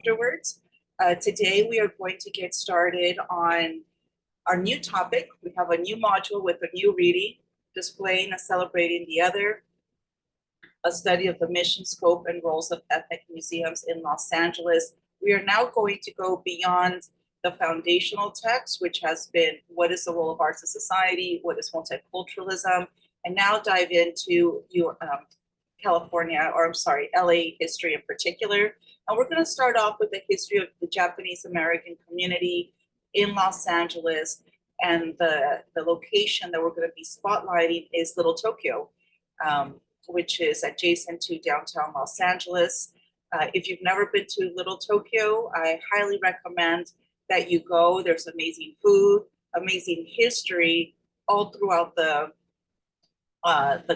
afterwards. Today we are going to get started on our new topic. We have a new module with a new reading, displaying and celebrating the other, a study of the mission, scope, and roles of ethnic museums in Los Angeles. We are now going to go beyond the foundational text, which has been what is the role of arts in society, what is multiculturalism, and now dive into your California, or I'm sorry, LA history in particular. And we're going to start off with the history of the Japanese American community in Los Angeles. And the location that we're going to be spotlighting is Little Tokyo, which is adjacent to downtown Los Angeles. If you've never been to Little Tokyo, I highly recommend that you go. There's amazing food, amazing history all throughout the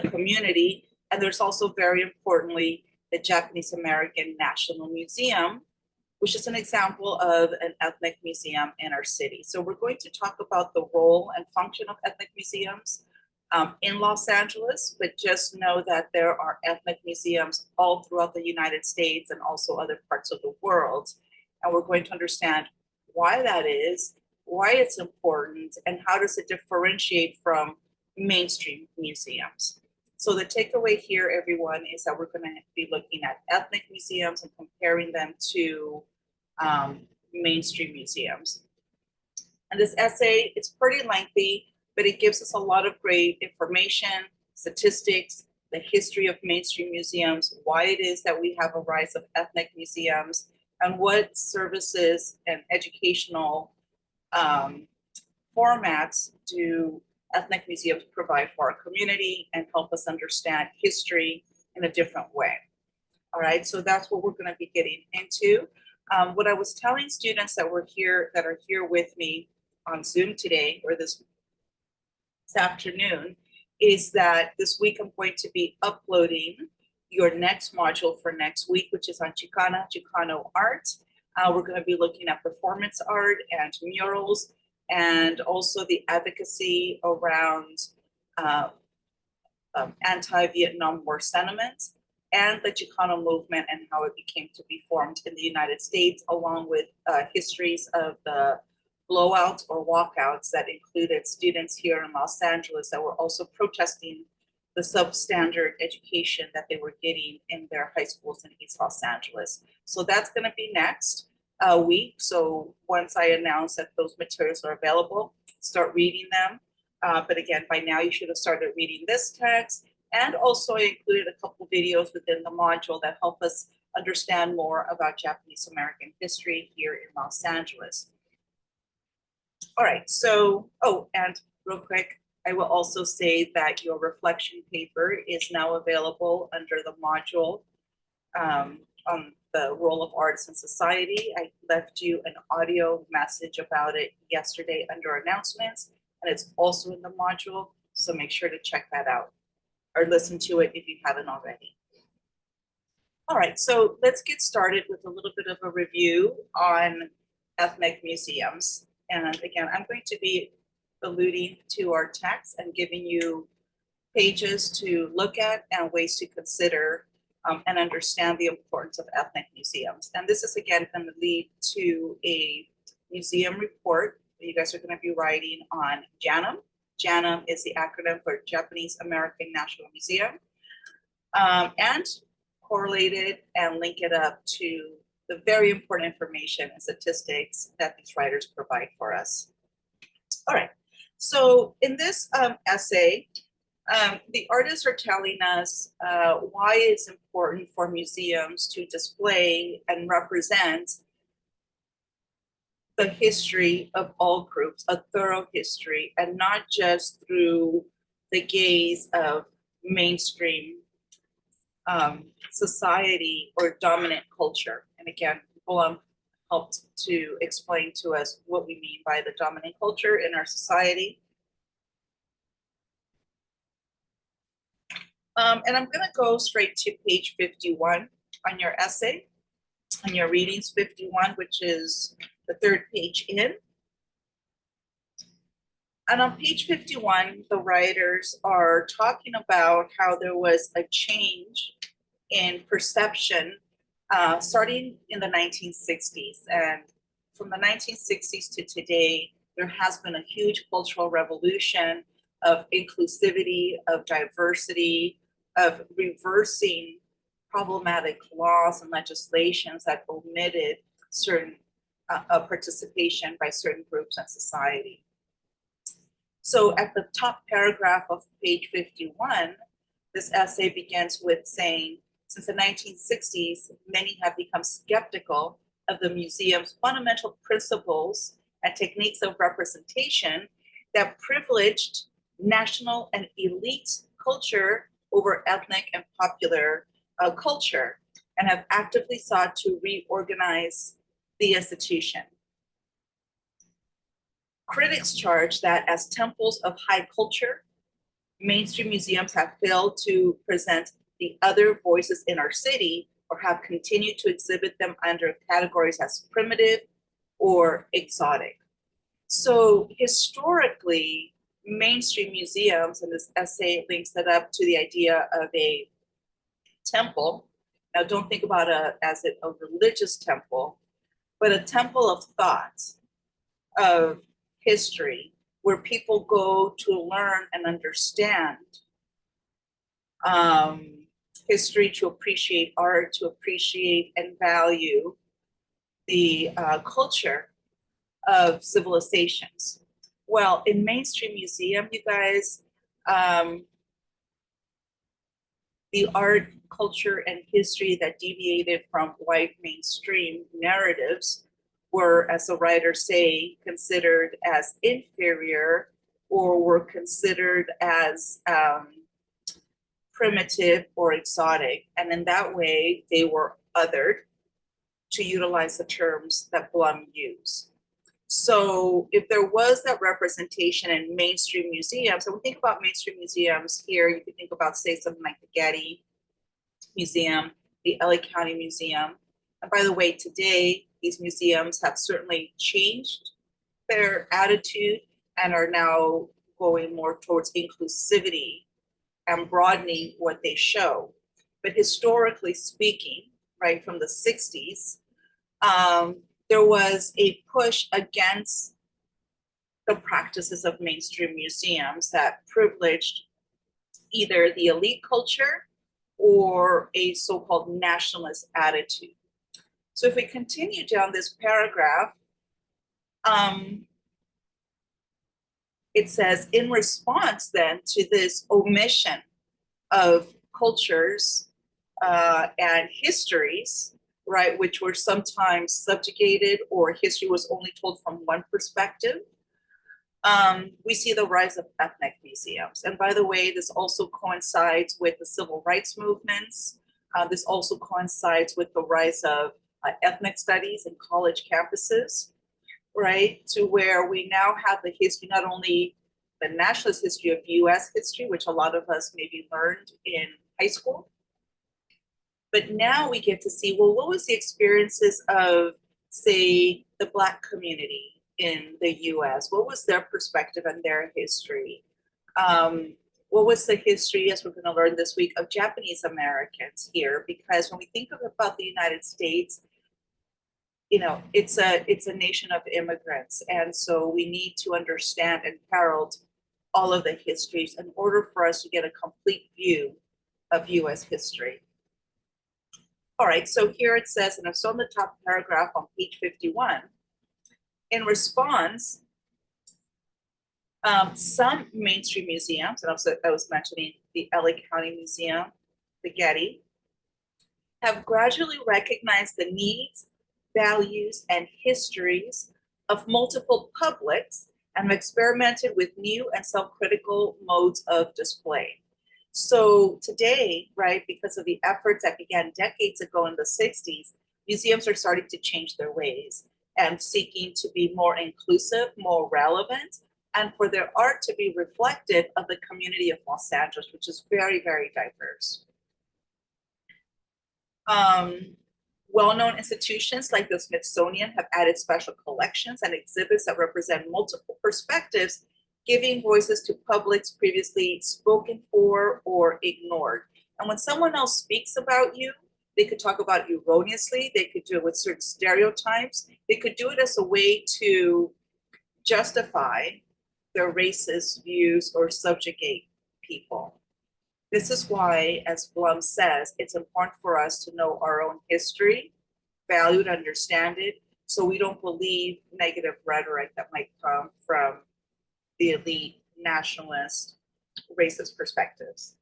community. And there's also, very importantly, the Japanese American National Museum, which is an example of an ethnic museum in our city. So we're going to talk about the role and function of ethnic museums in Los Angeles, but just know that there are ethnic museums all throughout the United States and also other parts of the world. And we're going to understand why that is, why it's important, and how does it differentiate from mainstream museums. So the takeaway here, everyone, is that we're going to be looking at ethnic museums and comparing them to mainstream museums. And this essay, it's pretty lengthy, but it gives us a lot of great information, statistics, the history of mainstream museums, why it is that we have a rise of ethnic museums, and what services and educational formats do ethnic museums provide for our community and help us understand history in a different way. All right, so that's what we're going to be getting into. What I was telling students that are here with me on Zoom today, or this afternoon, is that this week I'm going to be uploading your next module for next week, which is on Chicano art. We're going to be looking at performance art and murals, and also the advocacy around anti-Vietnam War sentiments and the Chicano movement and how it became to be formed in the United States, along with histories of the blowouts or walkouts that included students here in Los Angeles that were also protesting the substandard education that they were getting in their high schools in East Los Angeles. So that's going to be next week. So once I announce that those materials are available, start reading them. But again, by now you should have started reading this text. And also I included a couple videos within the module that help us understand more about Japanese American history here in Los Angeles. All right, so, and real quick, I will also say that your reflection paper is now available under the module on the role of arts in society. I left you an audio message about it yesterday under announcements, and it's also in the module, so make sure to check that out or listen to it if you haven't already. All right, so let's get started with a little bit of a review on ethnic museums. And again, I'm going to be alluding to our text and giving you pages to look at and ways to consider and understand the importance of ethnic museums. And this is, again, going to lead to a museum report that you guys are going to be writing on JANM. JANM is the acronym for Japanese American National Museum, and correlated and link it up to the very important information and statistics that these writers provide for us. All right, so in this essay, the artists are telling us why it's important for museums to display and represent the history of all groups, a thorough history, and not just through the gaze of mainstream society or dominant culture. And again, Willem helped to explain to us what we mean by the dominant culture in our society. And I'm going to go straight to page 51 on your essay, on your readings 51, which is the third page in. And on page 51, the writers are talking about how there was a change in perception starting in the 1960s. And from the 1960s to today, there has been a huge cultural revolution of inclusivity, of diversity, of reversing problematic laws and legislations that omitted certain participation by certain groups in society. So at the top paragraph of page 51, this essay begins with saying, since the 1960s, many have become skeptical of the museum's fundamental principles and techniques of representation that privileged national and elite culture over ethnic and popular culture, and have actively sought to reorganize the institution. Critics charge that as temples of high culture, mainstream museums have failed to present the other voices in our city, or have continued to exhibit them under categories as primitive or exotic. So historically, mainstream museums, and this essay links that up to the idea of a temple. Now, don't think about it as a religious temple, but a temple of thought, of history, where people go to learn and understand history, to appreciate art, to appreciate and value the culture of civilizations. Well, in mainstream museum, you guys, the art, culture, and history that deviated from white mainstream narratives were, as the writers say, considered as inferior, or were considered as primitive or exotic. And in that way, they were othered, to utilize the terms that Blum used. So if there was that representation in mainstream museums, and we think about mainstream museums here, you can think about, say, something like the Getty Museum, the LA County Museum. And by the way, today, these museums have certainly changed their attitude and are now going more towards inclusivity and broadening what they show. But historically speaking, right from the 60s, there was a push against the practices of mainstream museums that privileged either the elite culture or a so-called nationalist attitude. So if we continue down this paragraph, it says, in response then to this omission of cultures and histories, right, which were sometimes subjugated, or history was only told from one perspective, we see the rise of ethnic museums. And by the way, this also coincides with the civil rights movements. This also coincides with the rise of ethnic studies in college campuses, right? To where we now have the history, not only the nationalist history of US history, which a lot of us maybe learned in high school, but now we get to see, well, what was the experiences of, say, the Black community in the US? What was their perspective and their history? What was the history, as we're going to learn this week, of Japanese Americans here? Because when we think about the United States, you know, it's a nation of immigrants. And so we need to understand and herald all of the histories in order for us to get a complete view of US history. All right, so here it says, and it's on the top paragraph on page 51, in response, some mainstream museums, and also I was mentioning the LA County Museum, the Getty, have gradually recognized the needs, values, and histories of multiple publics, and have experimented with new and self-critical modes of display. So today, right, because of the efforts that began decades ago in the 60s, museums are starting to change their ways and seeking to be more inclusive, more relevant, and for their art to be reflective of the community of Los Angeles, which is very, very diverse. Well-known institutions like the Smithsonian have added special collections and exhibits that represent multiple perspectives, giving voices to publics previously spoken for or ignored. And when someone else speaks about you, They could talk about it erroneously. They could do it with certain stereotypes. They could do it as a way to justify their racist views or subjugate people. This is why, as Blum says, it's important for us to know our own history, value and understand it, so we don't believe negative rhetoric that might come from the elite, nationalist, racist perspectives.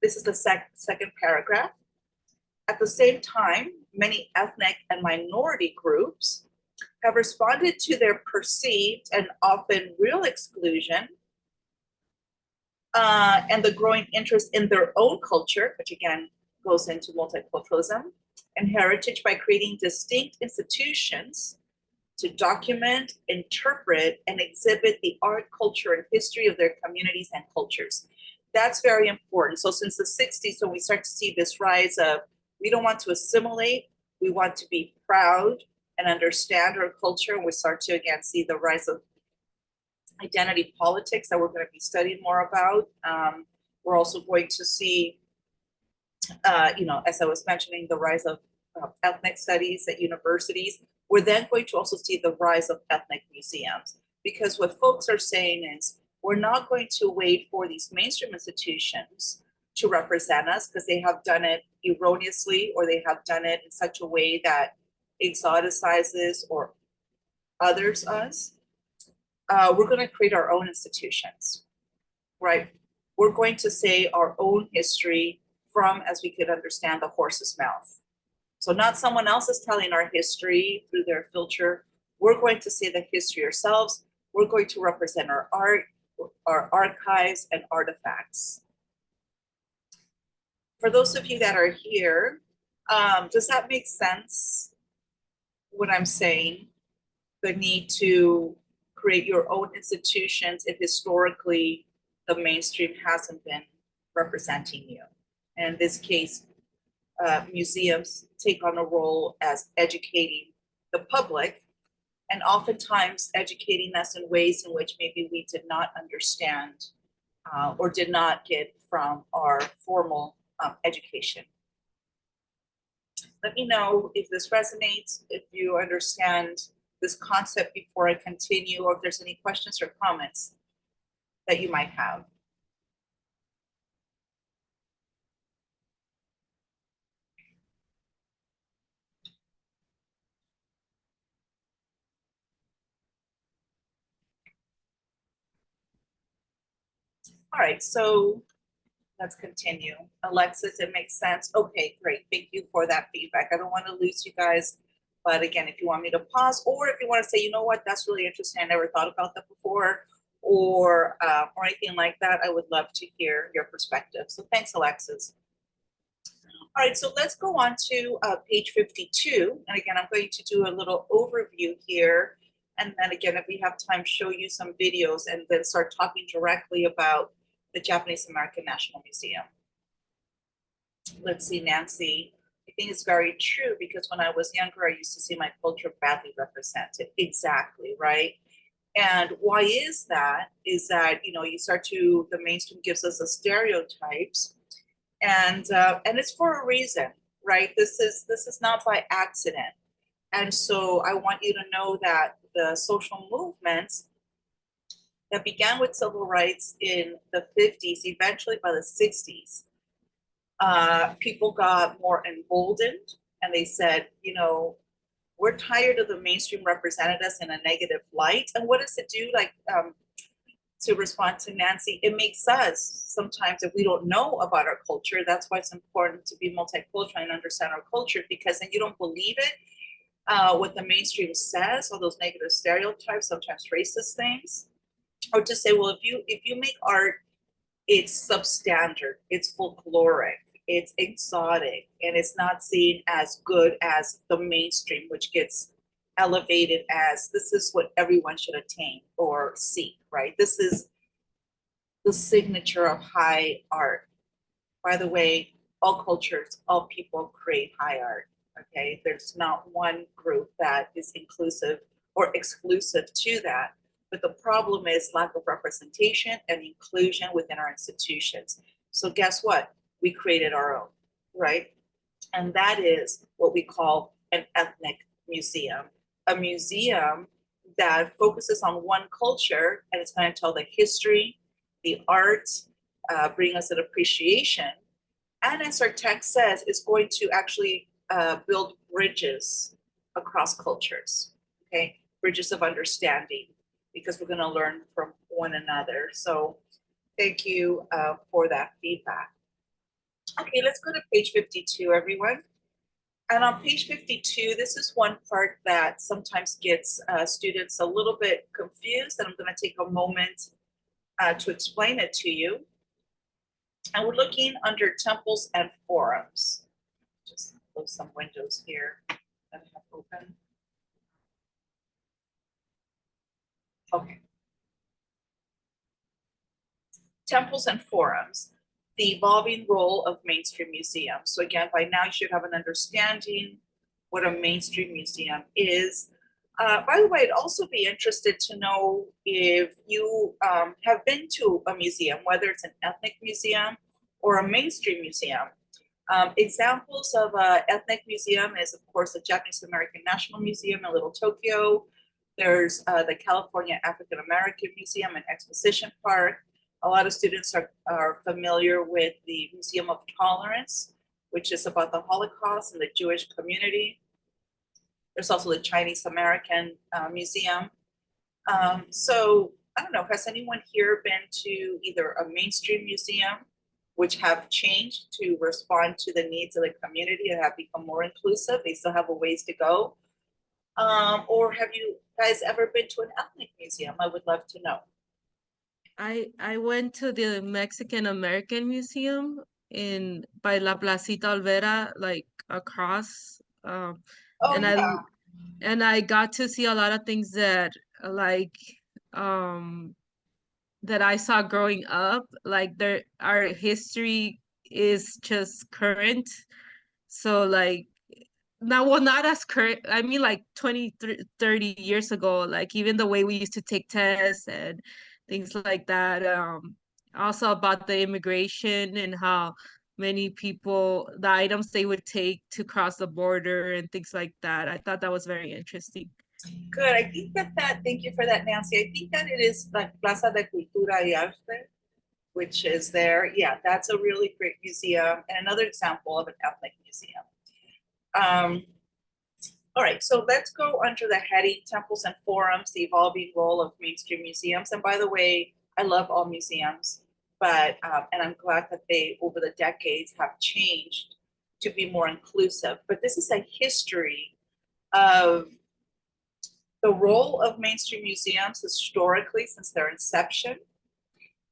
This is the second paragraph. At the same time, many ethnic and minority groups have responded to their perceived and often real exclusion and the growing interest in their own culture, which again goes into multiculturalism and heritage, by creating distinct institutions to document, interpret, and exhibit the art, culture, and history of their communities and cultures. That's very important. So since the 60s, when we start to see this rise of, we don't want to assimilate, we want to be proud and understand our culture, and we start to again see the rise of identity politics that we're going to be studying more about. We're also going to see, as I was mentioning, the rise of ethnic studies at universities. We're then going to also see the rise of ethnic museums, because what folks are saying is, we're not going to wait for these mainstream institutions to represent us because they have done it erroneously, or they have done it in such a way that exoticizes or others us. We're going to create our own institutions, right? We're going to say our own history from, as we could understand, the horse's mouth. So not someone else is telling our history through their filter. We're going to say the history ourselves. We're going to represent our art, our archives, and artifacts. For those of you that are here, does that make sense, what I'm saying? The need to create your own institutions if historically the mainstream hasn't been representing you. And in this case, museums take on a role as educating the public, and oftentimes educating us in ways in which maybe we did not understand or did not get from our formal education. Let me know if this resonates, if you understand this concept before I continue, or if there's any questions or comments that you might have. All right, so let's continue. Alexis, it makes sense. Okay, great. Thank you for that feedback. I don't want to lose you guys. But again, if you want me to pause, or if you want to say, you know what, that's really interesting, I never thought about that before, or anything like that, I would love to hear your perspective. So thanks, Alexis. All right, so let's go on to page 52. And again, I'm going to do a little overview here. And then again, if we have time, show you some videos and then start talking directly about the Japanese American National Museum. Let's see, Nancy. I think it's very true, because when I was younger, I used to see my culture badly represented. Exactly, right? And why is that? Is that, you start to, the mainstream gives us the stereotypes, and it's for a reason, right? This is not by accident. And so I want you to know that the social movements that began with civil rights in the 50s, eventually by the 60s, people got more emboldened, and they said, we're tired of the mainstream represented us in a negative light. And what does it do? Like, to respond to Nancy, it makes us, sometimes if we don't know about our culture, that's why it's important to be multicultural and understand our culture, because then you don't believe it, what the mainstream says, all those negative stereotypes, sometimes racist things, or to say, well, if you make art, it's substandard, it's folkloric, it's exotic, and it's not seen as good as the mainstream, which gets elevated as this is what everyone should attain or seek, right? This is the signature of high art. By the way, all cultures, all people create high art, okay? There's not one group that is inclusive or exclusive to that. But the problem is lack of representation and inclusion within our institutions. So guess what? we created our own, right? And that is what we call an ethnic museum, a museum that focuses on one culture and it's going to tell the history, the art, bring us an appreciation. And as our text says, it's going to actually build bridges across cultures, okay? Bridges of understanding, because we're going to learn from one another. So thank you for that feedback. Okay, let's go to page 52, everyone. And on page 52, this is one part that sometimes gets students a little bit confused, and I'm going to take a moment to explain it to you. And we're looking under temples and forums. Just close some windows here that I have open. Okay. Temples and forums, the evolving role of mainstream museums. So again, by now you should have an understanding what a mainstream museum is. By the way, I'd also be interested to know if you have been to a museum, whether it's an ethnic museum or a mainstream museum. Examples of an ethnic museum is, of course, the Japanese American National Museum in Little Tokyo. There's the California African American Museum and Exposition Park. A lot of students are familiar with the Museum of Tolerance, which is about the Holocaust and the Jewish community. There's also the Chinese American Museum. So I don't know, has anyone here been to either a mainstream museum, which have changed to respond to the needs of the community and have become more inclusive? They still have a ways to go. Or have you guys ever been to an ethnic museum? I would love to know. I went to the Mexican American Museum in by La Placita Olvera, like across, Oh and yeah. I got to see a lot of things that like um that I saw growing up. Like our history is just current, so like now, well, not as current. I mean, like 20, 30 years ago, like even the way we used to take tests and things like that. Also about the immigration and how many people, the items they would take to cross the border and things like that. I thought that was very interesting. Good. I think thank you for that, Nancy. I think that it is like Plaza de Cultura y Arte, which is there. Yeah, that's a really great museum and another example of an ethnic museum. Um, all right, so let's go under the heading Temples and Forums, the evolving role of mainstream museums. And by the way, I love all museums, but, and I'm glad that they, over the decades, have changed to be more inclusive. But this is a history of the role of mainstream museums historically since their inception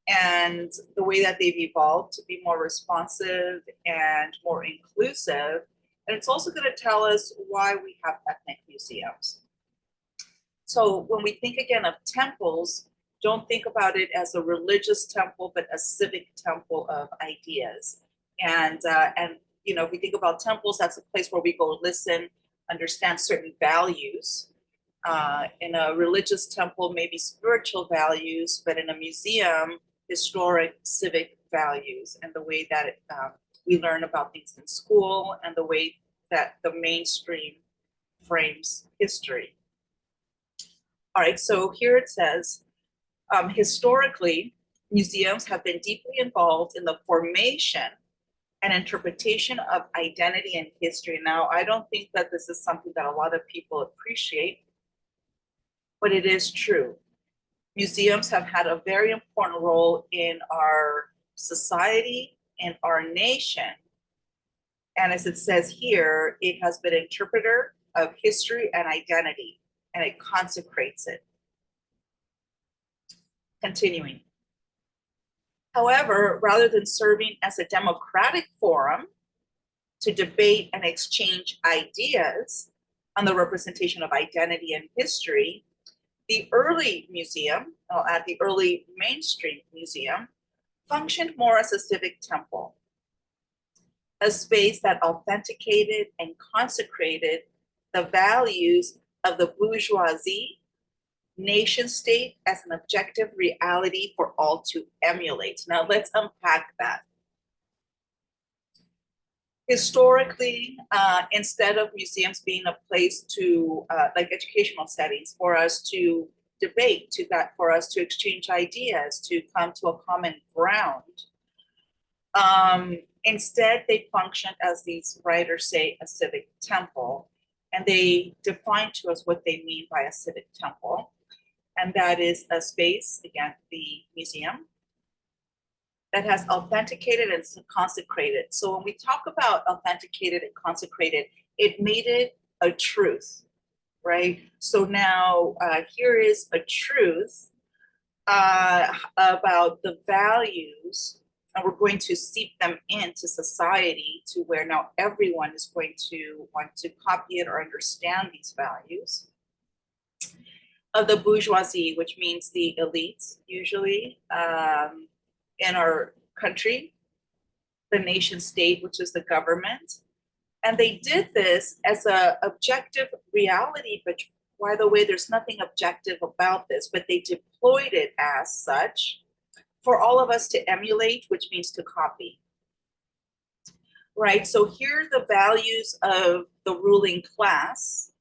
and the way that they've evolved to be more responsive and more inclusive. And it's also going to tell us why we have ethnic museums. So when we think again of temples, don't think about it as a religious temple, but a civic temple of ideas. And you know, if we think about temples, that's a place where we go listen, understand certain values. In a religious temple, maybe spiritual values, but in a museum, historic civic values and the way that we learn about things in school and the way that the mainstream frames history. All right, so here it says, historically, museums have been deeply involved in the formation and interpretation of identity and history. Now, I don't think that this is something that a lot of people appreciate, but it is true. Museums have had a very important role in our society and our nation. And as it says here, it has been an interpreter of history and identity, and it consecrates it. Continuing. However, rather than serving as a democratic forum to debate and exchange ideas on the representation of identity and history, the early museum, at the early mainstream museum, functioned more as a civic temple, a space that authenticated and consecrated the values of the bourgeoisie, nation state as an objective reality for all to emulate. Now let's unpack that. Historically, instead of museums being a place to, like educational settings, for us to debate, for us to exchange ideas, to come to a common ground, instead they functioned as these writers say, a civic temple, and they define to us what they mean by a civic temple, and that is a space, again, the museum, that has authenticated and consecrated. So when we talk about authenticated and consecrated, it made it a truth, right? So now here is a truth about the values, and we're going to seep them into society to where now everyone is going to want to copy it or understand these values. Of the bourgeoisie, which means the elites, usually, in our country, the nation state, which is the government. And they did this as an objective reality, but by the way, there's nothing objective about this, but they deployed it as such for all of us to emulate, which means to copy. Right? So here are the values of the ruling class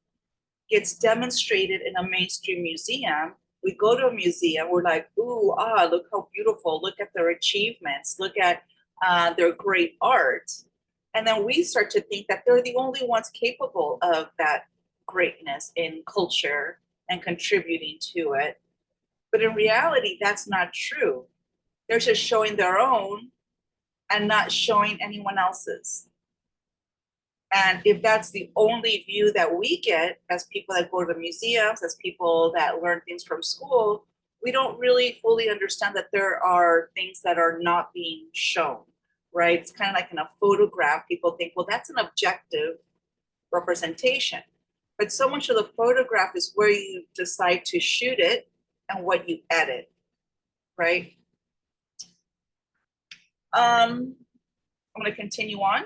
gets demonstrated in a mainstream museum. We go to a museum, we're like, ooh, look how beautiful, look at their achievements, look at their great art. And then we start to think that they're the only ones capable of that greatness in culture and contributing to it. But in reality, that's not true. They're just showing their own and not showing anyone else's. And if that's the only view that we get as people that go to the museums, as people that learn things from school, we don't really fully understand that there are things that are not being shown, right? It's kind of like in a photograph, people think, well, that's an objective representation. But so much of the photograph is where you decide to shoot it and what you edit, right? I'm going to continue on.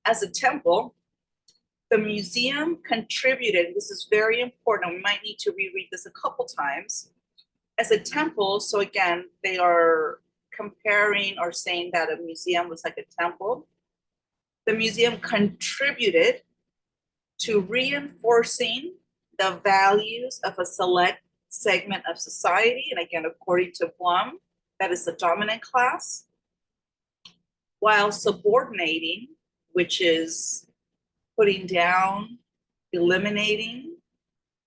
As a temple, the museum contributed, this is very important, we might need to reread this a couple times. As a temple, so again, they are comparing or saying that a museum was like a temple. The museum contributed to reinforcing the values of a select segment of society, and again, according to Blum, that is the dominant class, while subordinating, which is putting down, eliminating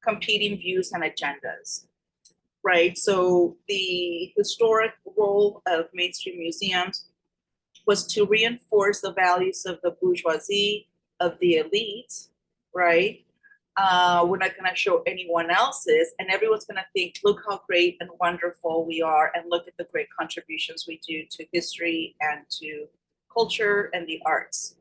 competing views and agendas, right? So the historic role of mainstream museums was to reinforce the values of the bourgeoisie, of the elite, right? We're not going to show anyone else's, and everyone's going to think, look how great and wonderful we are, and look at the great contributions we do to history and to culture and the arts.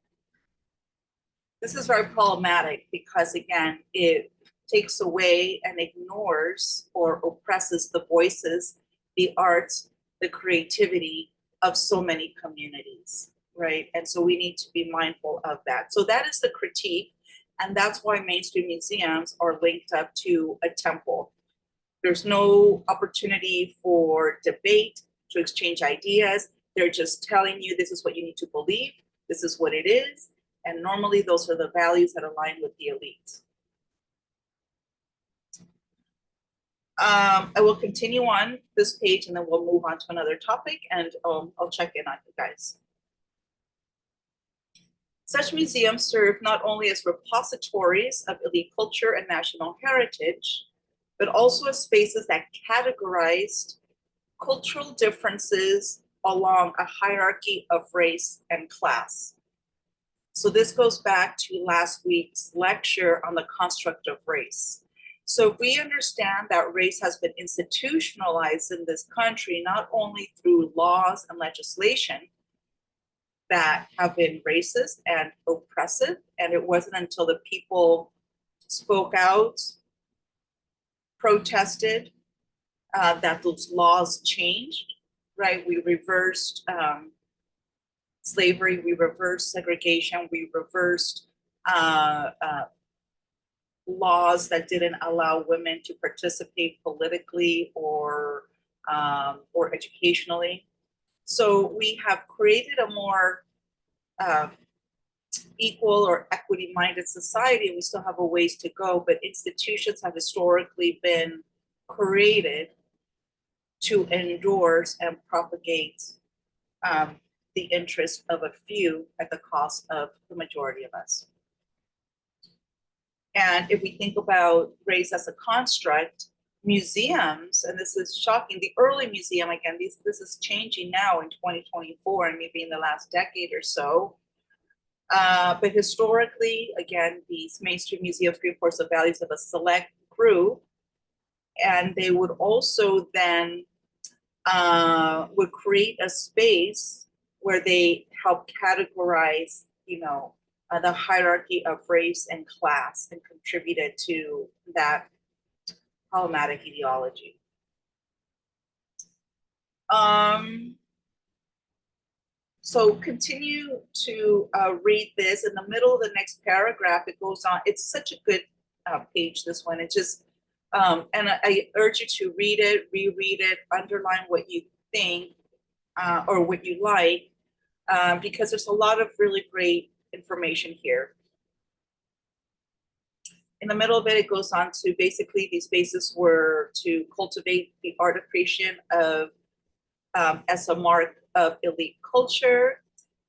This is very problematic because, again, it takes away and ignores or oppresses the voices, the art, the creativity of so many communities, right? And so we need to be mindful of that. So that is the critique, and that's why mainstream museums are linked up to a temple. There's no opportunity for debate, to exchange ideas. They're just telling you this is what you need to believe, this is what it is, and normally those are the values that align with the elite. I will continue on this page and then we'll move on to another topic, and I'll check in on you guys. Such museums serve not only as repositories of elite culture and national heritage, but also as spaces that categorized cultural differences along a hierarchy of race and class. So this goes back to last week's lecture on the construct of race. So if we understand that race has been institutionalized in this country, not only through laws and legislation that have been racist and oppressive, and it wasn't until the people spoke out, protested, that those laws changed, right? We reversed slavery, we reversed segregation, we reversed laws that didn't allow women to participate politically or educationally. So we have created a more um, equal or equity-minded society, we still have a ways to go, but institutions have historically been created to endorse and propagate the interest of a few at the cost of the majority of us. And if we think about race as a construct, museums, and this is shocking, the early museum, again, this is changing now in 2024 and maybe in the last decade or so. But historically, again, these mainstream museums reinforce the values of a select group, and they would also then would create a space where they help categorize, the hierarchy of race and class and contributed to that problematic ideology. So continue to read this. In the middle of the next paragraph, it goes on. It's such a good page, this one. It just, and I urge you to read it, reread it, underline what you think or what you like, because there's a lot of really great information here. In the middle of it, it goes on to basically these spaces were to cultivate the art appreciation of as a mark of elite culture.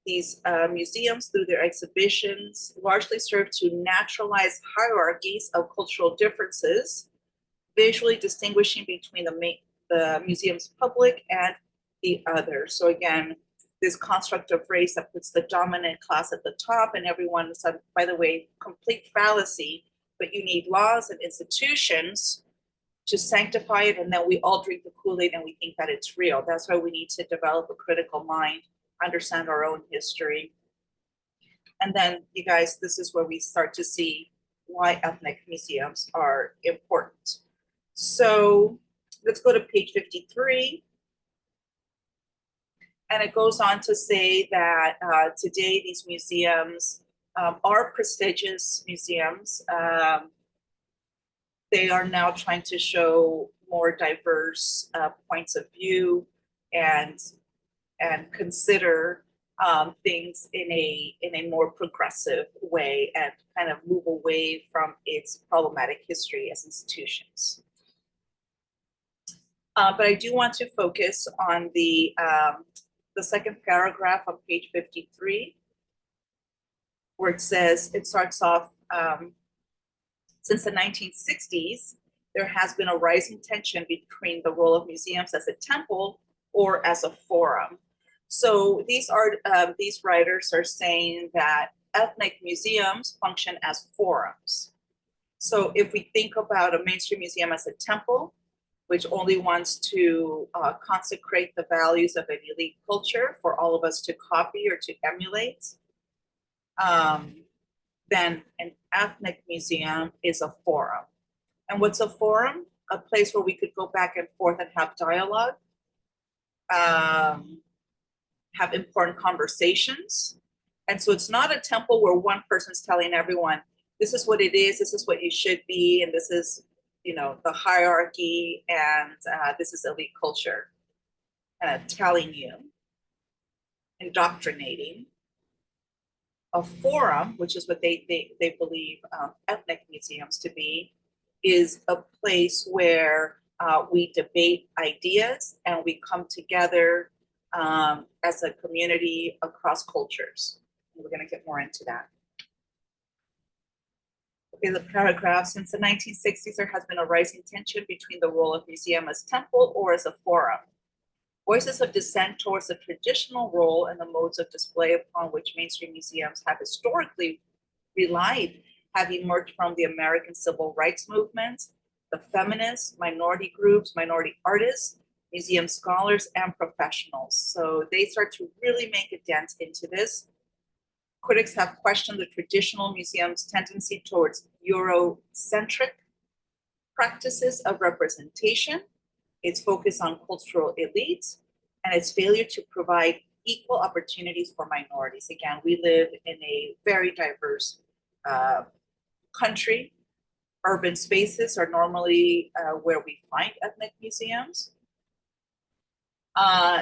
These museums, through their exhibitions, largely serve to naturalize hierarchies of cultural differences, visually distinguishing between the museum's public and the other. So again, this construct of race that puts the dominant class at the top and everyone is, by the way, complete fallacy, but you need laws and institutions to sanctify it, and then we all drink the Kool-Aid and we think that it's real. That's why we need to develop a critical mind, understand our own history. And then, you guys, this is where we start to see why ethnic museums are important. So let's go to page 53. And it goes on to say that today these museums are prestigious museums. They are now trying to show more diverse points of view and consider things in a more progressive way and kind of move away from its problematic history as institutions. But I do want to focus on the second paragraph on page 53, where it says, it starts off, since the 1960s, there has been a rising tension between the role of museums as a temple or as a forum. So these writers are saying that ethnic museums function as forums. So if we think about a mainstream museum as a temple, which only wants to consecrate the values of an elite culture for all of us to copy or to emulate, then an ethnic museum is a forum. And what's a forum? A place where we could go back and forth and have dialogue, have important conversations. And so it's not a temple where one person's telling everyone, this is what it is, this is what you should be, and this is, the hierarchy, and this is elite culture, telling you, indoctrinating. A forum, which is what they believe ethnic museums to be, is a place where we debate ideas and we come together as a community across cultures. And we're going to get more into that. Okay, the paragraph, since the 1960s, there has been a rising tension between the role of museum as temple or as a forum. Voices of dissent towards the traditional role and the modes of display upon which mainstream museums have historically relied have emerged from the American civil rights movement, the feminists, minority groups, minority artists, museum scholars, and professionals. So they start to really make a dent into this. Critics have questioned the traditional museum's tendency towards Eurocentric practices of representation, its focus on cultural elites, and its failure to provide equal opportunities for minorities. Again, we live in a very diverse country. Urban spaces are normally where we find ethnic museums.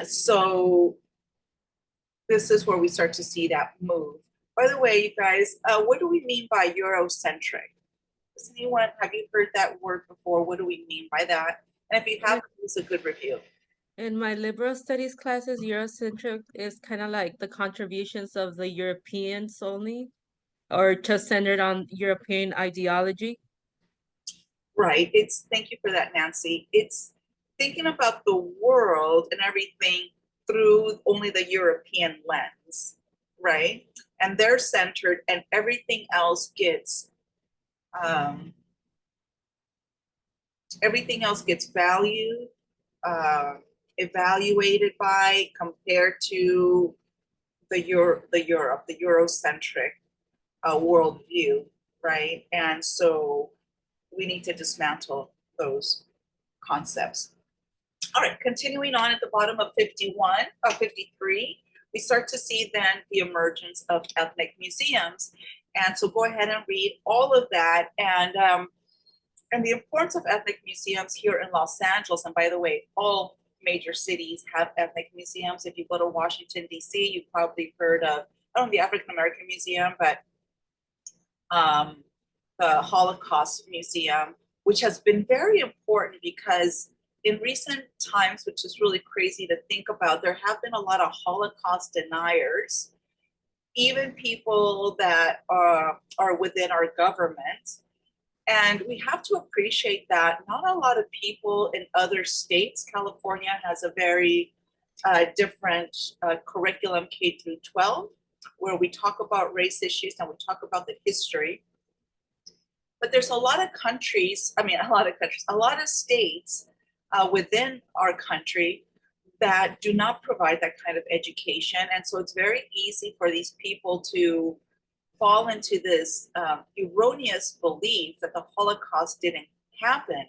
So this is where we start to see that move. By the way, you guys, what do we mean by Eurocentric? Does anyone, have you heard that word before? What do we mean by that? And if you In, haven't, it's a good review. in my liberal studies classes, Eurocentric is kind of like the contributions of the Europeans only, or just centered on European ideology. Right. It's, thank you for that, Nancy. It's thinking about the world and everything through only the European lens, right? And they're centered, and um, everything else gets valued, uh, evaluated by, compared to the Eurocentric worldview, right? And so we need to dismantle those concepts. All right, continuing on at the bottom of 51, 53, we start to see then the emergence of ethnic museums. And so go ahead and read all of that. And the importance of ethnic museums here in Los Angeles, and by the way, all major cities have ethnic museums. If you go to Washington, D.C., you've probably heard of, I don't know, the African American Museum, but the Holocaust Museum, which has been very important because in recent times, which is really crazy to think about, there have been a lot of Holocaust deniers, even people that are within our government. And we have to appreciate that not a lot of people in other states, California has a very different curriculum K through 12, where we talk about race issues and we talk about the history. But there's a lot of countries, a lot of states within our country that do not provide that kind of education. And so it's very easy for these people to fall into this erroneous belief that the Holocaust didn't happen.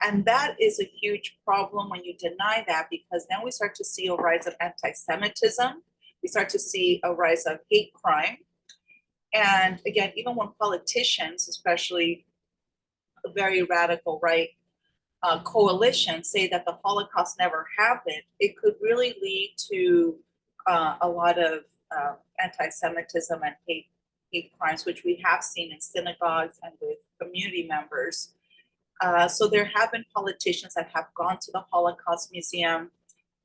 And that is a huge problem when you deny that, because then we start to see a rise of anti-Semitism. We start to see a rise of hate crime. And again, even when politicians, especially a very radical right coalition, say that the Holocaust never happened, it could really lead to a lot of anti-Semitism and hate crimes, which we have seen in synagogues and with community members. So there have been politicians that have gone to the Holocaust Museum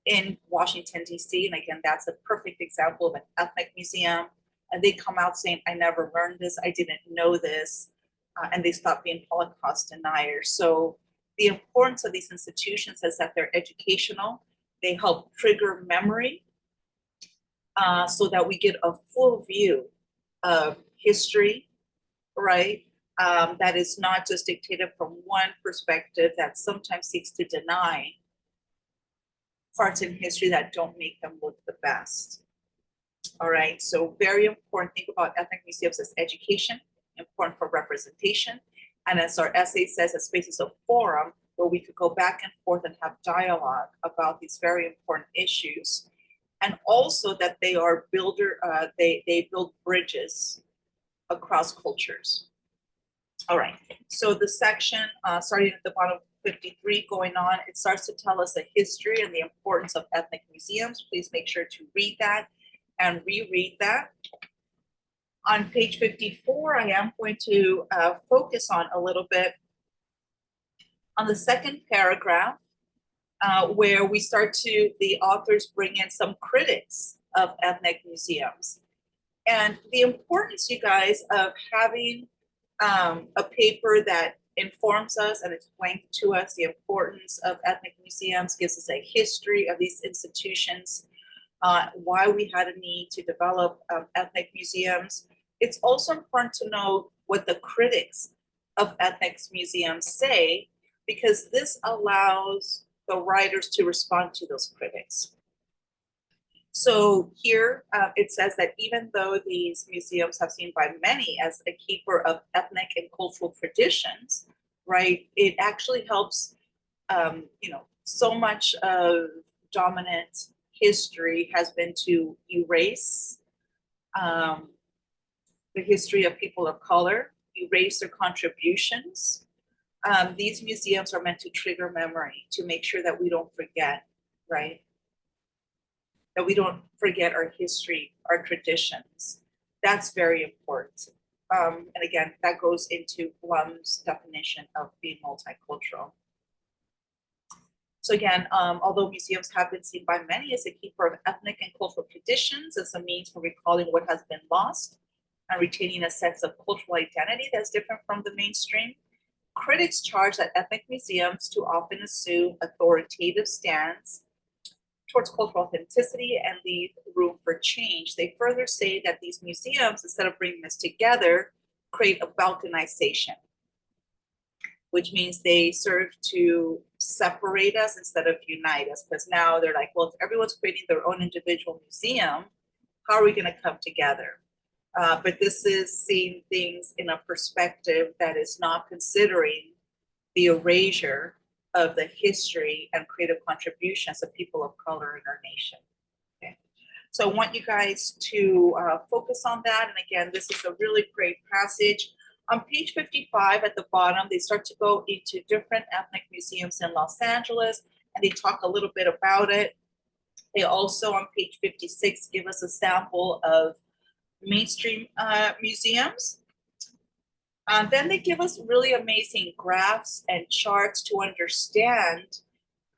in Washington, D.C. And again, that's a perfect example of an ethnic museum. And they come out saying, I never learned this, I didn't know this, and they stop being Holocaust deniers. So the importance of these institutions is that they're educational, they help trigger memory, so that we get a full view of history, right? That is not just dictated from one perspective that sometimes seeks to deny parts in history that don't make them look the best. All right, so very important. Think about ethnic museums as education, important for representation, and as our essay says, as spaces of forum where we could go back and forth and have dialogue about these very important issues, and also that they are they build bridges across cultures. All right, so the section starting at the bottom 53 going on, it starts to tell us the history and the importance of ethnic museums. Please make sure to read that and reread that. On page 54, I am going to focus on a little bit on the second paragraph, where we start to, the authors bring in some critics of ethnic museums. And the importance, you guys, of having a paper that informs us and explains to us the importance of ethnic museums, gives us a history of these institutions, why we had a need to develop ethnic museums. It's also important to know what the critics of ethnic museums say, because this allows the writers to respond to those critics. So here it says that even though these museums have seen by many as a keeper of ethnic and cultural traditions, right, it actually helps, so much of dominant history has been to erase the history of people of color, erase their contributions. These museums are meant to trigger memory, to make sure that we don't forget, right? that we don't forget our history, our traditions. That's very important. And again, that goes into Blum's definition of being multicultural. So again, although museums have been seen by many as a keeper of ethnic and cultural traditions, as a means for recalling what has been lost and retaining a sense of cultural identity that's different from the mainstream, critics charge that ethnic museums too often assume authoritative stance towards cultural authenticity and leave room for change. They further say that these museums, instead of bringing us together, create a balkanization, which means they serve to separate us instead of unite us. Because now they're like, well, if everyone's creating their own individual museum, how are we going to come together? But this is seeing things in a perspective that is not considering the erasure of the history and creative contributions of people of color in our nation. Okay. So I want you guys to focus on that. And again, this is a really great passage. On page 55 at the bottom, they start to go into different ethnic museums in Los Angeles, and they talk a little bit about it. They also, on page 56, give us a sample of mainstream museums. Then they give us really amazing graphs and charts to understand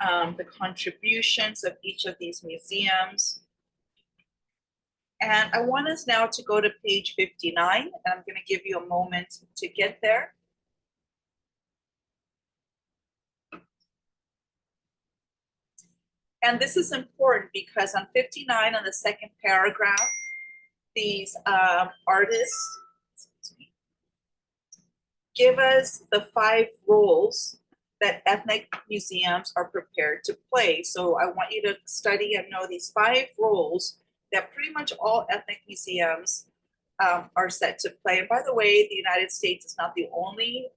the contributions of each of these museums. And I want us now to go to page 59, and I'm going to give you a moment to get there. And this is important because on 59, on the second paragraph, these artists give us the 5 roles that ethnic museums are prepared to play. So I want you to study and know these 5 roles that pretty much all ethnic museums are set to play. And by the way, the United States is not the only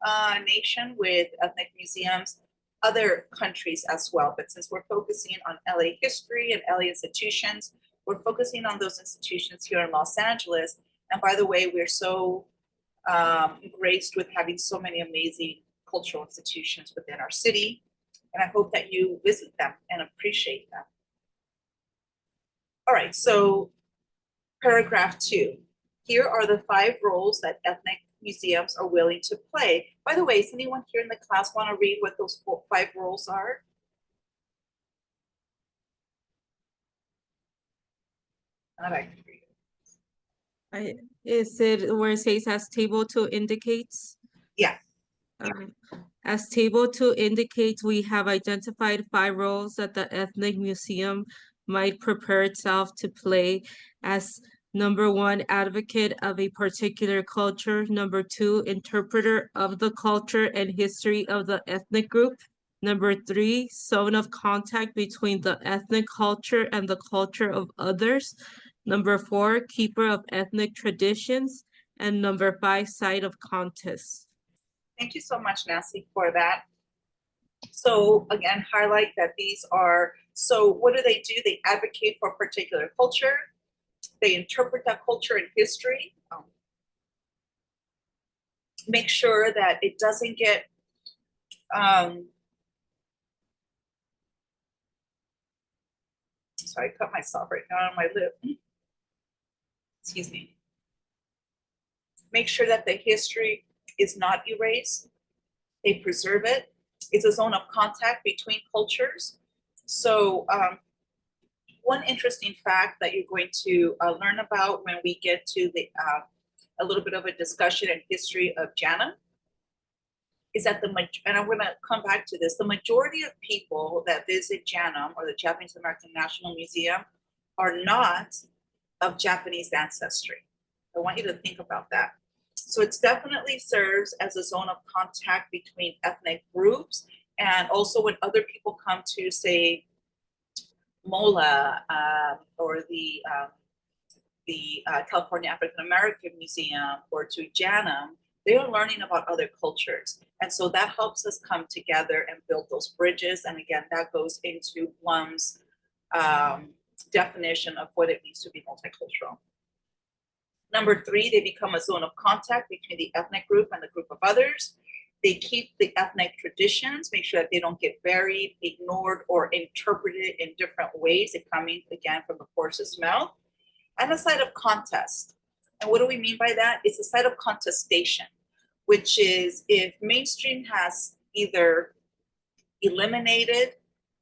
nation with ethnic museums, other countries as well. But since we're focusing on LA history and LA institutions, we're focusing on those institutions here in Los Angeles. And by the way, we're so graced with having so many amazing cultural institutions within our city. And I hope that you visit them and appreciate them. All right, so paragraph 2. Here are the 5 roles that ethnic museums are willing to play. By the way, does anyone here in the class want to read what those 5 roles are? All right. Is it where it says as table 2 indicates? Yeah. As table 2 indicates, we have identified 5 roles that the ethnic museum might prepare itself to play as: number 1, advocate of a particular culture; number 2, interpreter of the culture and history of the ethnic group; number 3, zone of contact between the ethnic culture and the culture of others; number 4, keeper of ethnic traditions; and number 5, site of contest. Thank you so much, Nancy, for that. So again, highlight that these are, so what do? They advocate for a particular culture. They interpret that culture and history. Make sure that it doesn't get, sorry, I cut myself right now on my lip. Excuse me. Make sure that the history is not erased. They preserve it. It's a zone of contact between cultures. So one interesting fact that you're going to learn about when we get to the a little bit of a discussion and history of JANM is that and I'm going to come back to this, the majority of people that visit JANM, or the Japanese American National Museum, are not of Japanese ancestry. I want you to think about that. So it definitely serves as a zone of contact between ethnic groups, and also when other people come to, say, MOLA or the California African American Museum, or to JANM, they are learning about other cultures. And so that helps us come together and build those bridges. And again, that goes into Blum's definition of what it means to be multicultural. Number 3, they become a zone of contact between the ethnic group and the group of others. They keep the ethnic traditions, make sure that they don't get buried, ignored, or interpreted in different ways. It coming again from the horse's mouth. And a site of contest. And what do we mean by that? It's a site of contestation, which is if mainstream has either eliminated,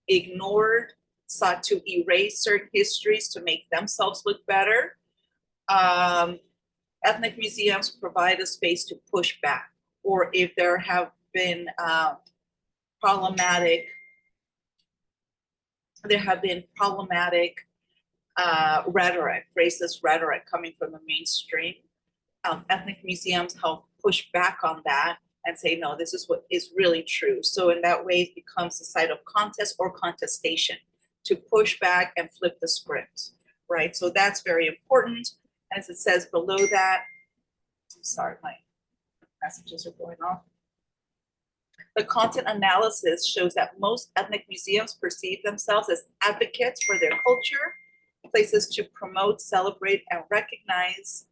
ignored, sought to erase certain histories to make themselves look better, ethnic museums provide a space to push back. Or if there have been problematic rhetoric, racist rhetoric coming from the mainstream, ethnic museums help push back on that and say, no, this is what is really true. So in that way, it becomes a site of contest or contestation to push back and flip the script, right? So that's very important. As it says below that, I'm sorry, my messages are going off. The content analysis shows that most ethnic museums perceive themselves as advocates for their culture, places to promote, celebrate, and recognize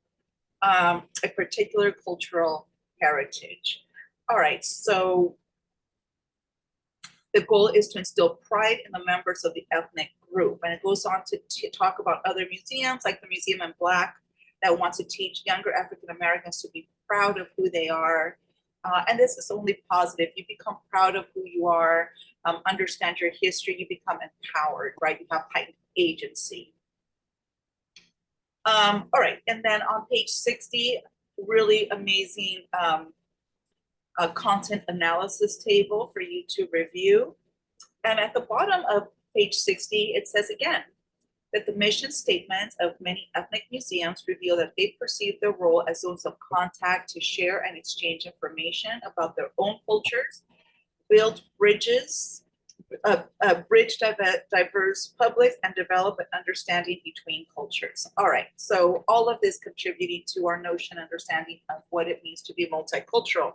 a particular cultural heritage. All right, so the goal is to instill pride in the members of the ethnic group. And it goes on to talk about other museums, like the Museum in Black, that want to teach younger African Americans to be proud of who they are. And this is only positive. You become proud of who you are, understand your history, you become empowered, right? You have heightened agency. All right, and then on page 60, really amazing content analysis table for you to review. And at the bottom of page 60, it says again, that the mission statements of many ethnic museums reveal that they perceive their role as zones of contact to share and exchange information about their own cultures, build bridges, bridge diverse publics, and develop an understanding between cultures. All right, so all of this contributing to our notion, understanding of what it means to be multicultural.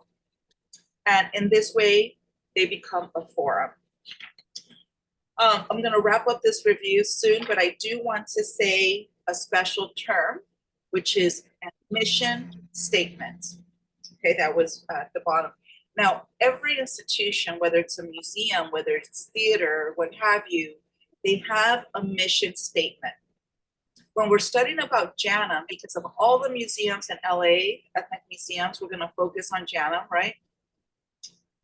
And in this way, they become a forum. I'm going to wrap up this review soon, but I do want to say a special term, which is a mission statement. Okay, that was at the bottom. Now, every institution, whether it's a museum, whether it's theater, what have you, they have a mission statement. When we're studying about JANM, because of all the museums in LA, ethnic museums, we're going to focus on JANM, right?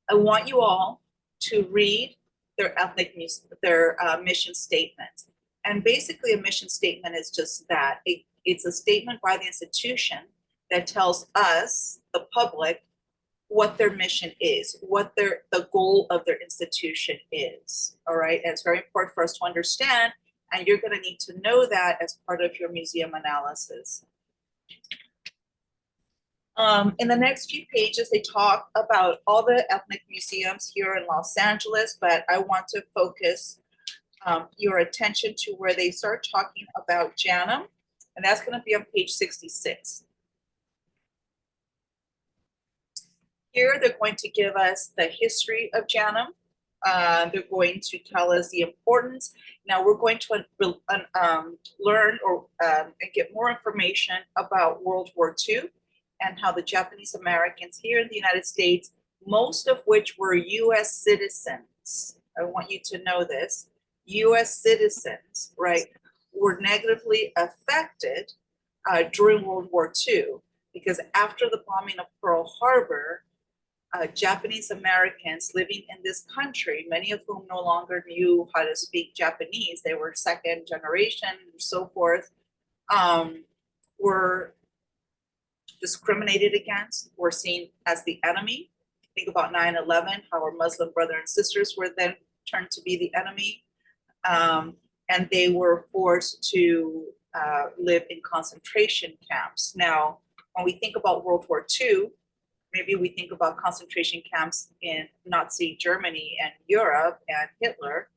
I want you all to read their mission statement. And basically a mission statement is just that. It's a statement by the institution that tells us, the public, what their mission is, what the goal of their institution is, all right? And it's very important for us to understand, and you're gonna need to know that as part of your museum analysis. In the next few pages, they talk about all the ethnic museums here in Los Angeles, but I want to focus your attention to where they start talking about JANM, and that's going to be on page 66. Here, they're going to give us the history of JANM. They're going to tell us the importance. Now, we're going to learn and get more information about World War II and how the Japanese Americans here in the United States, most of which were US citizens, I want you to know this, US citizens, right, were negatively affected during World War II, because after the bombing of Pearl Harbor, Japanese Americans living in this country, many of whom no longer knew how to speak Japanese, they were second generation and so forth, were discriminated against, were seen as the enemy. Think about 9/11, how our Muslim brothers and sisters were then turned to be the enemy. And they were forced to live in concentration camps. Now, when we think about World War II, maybe we think about concentration camps in Nazi Germany and Europe and Hitler,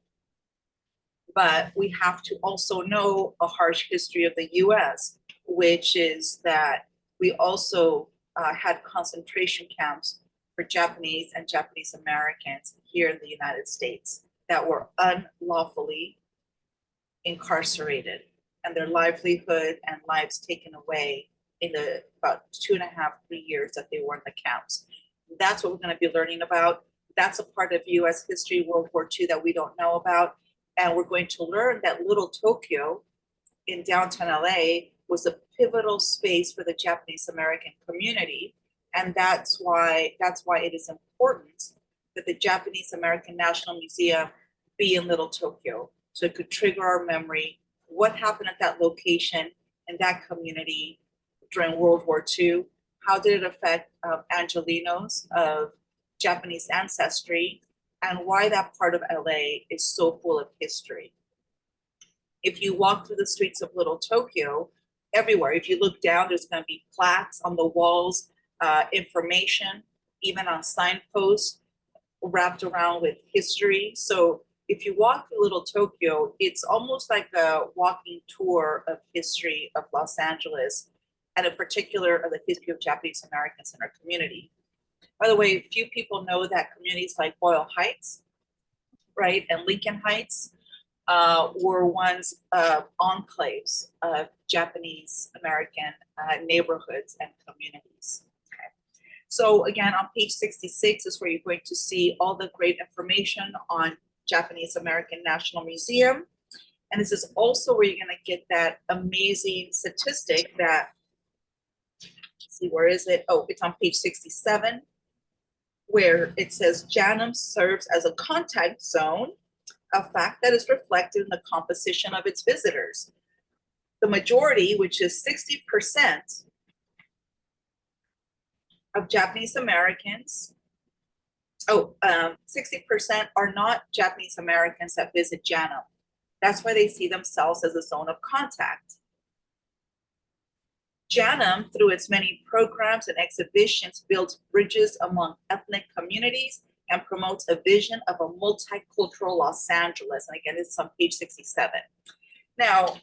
but we have to also know a harsh history of the US, which is that we also had concentration camps for Japanese and Japanese Americans here in the United States that were unlawfully incarcerated and their livelihood and lives taken away in the about 2.5, 3 years that they were in the camps. That's what we're going to be learning about. That's a part of US history, World War II, that we don't know about. And we're going to learn that Little Tokyo in downtown LA was a pivotal space for the Japanese American community. And that's why it is important that the Japanese American National Museum be in Little Tokyo. So it could trigger our memory. What happened at that location in that community during World War II? How did it affect Angelenos of Japanese ancestry? And why that part of LA is so full of history. If you walk through the streets of Little Tokyo, everywhere, if you look down, there's going to be plaques on the walls, information, even on signposts wrapped around with history. So if you walk through Little Tokyo, it's almost like a walking tour of history of Los Angeles, and in particular of the history of Japanese Americans in our community. By the way, few people know that communities like Boyle Heights, right, and Lincoln Heights were once enclaves of Japanese American neighborhoods and communities. Okay. So again, on page 66 is where you're going to see all the great information on Japanese American National Museum. And this is also where you're going to get that amazing statistic that, let's see, where is it? Oh, it's on page 67, where it says JANM serves as a contact zone, a fact that is reflected in the composition of its visitors. The majority, which is 60% of Japanese Americans, 60% are not Japanese Americans that visit JANM. That's why they see themselves as a zone of contact. JANM, through its many programs and exhibitions, builds bridges among ethnic communities and promotes a vision of a multicultural Los Angeles. And again, this is on page 67. Now,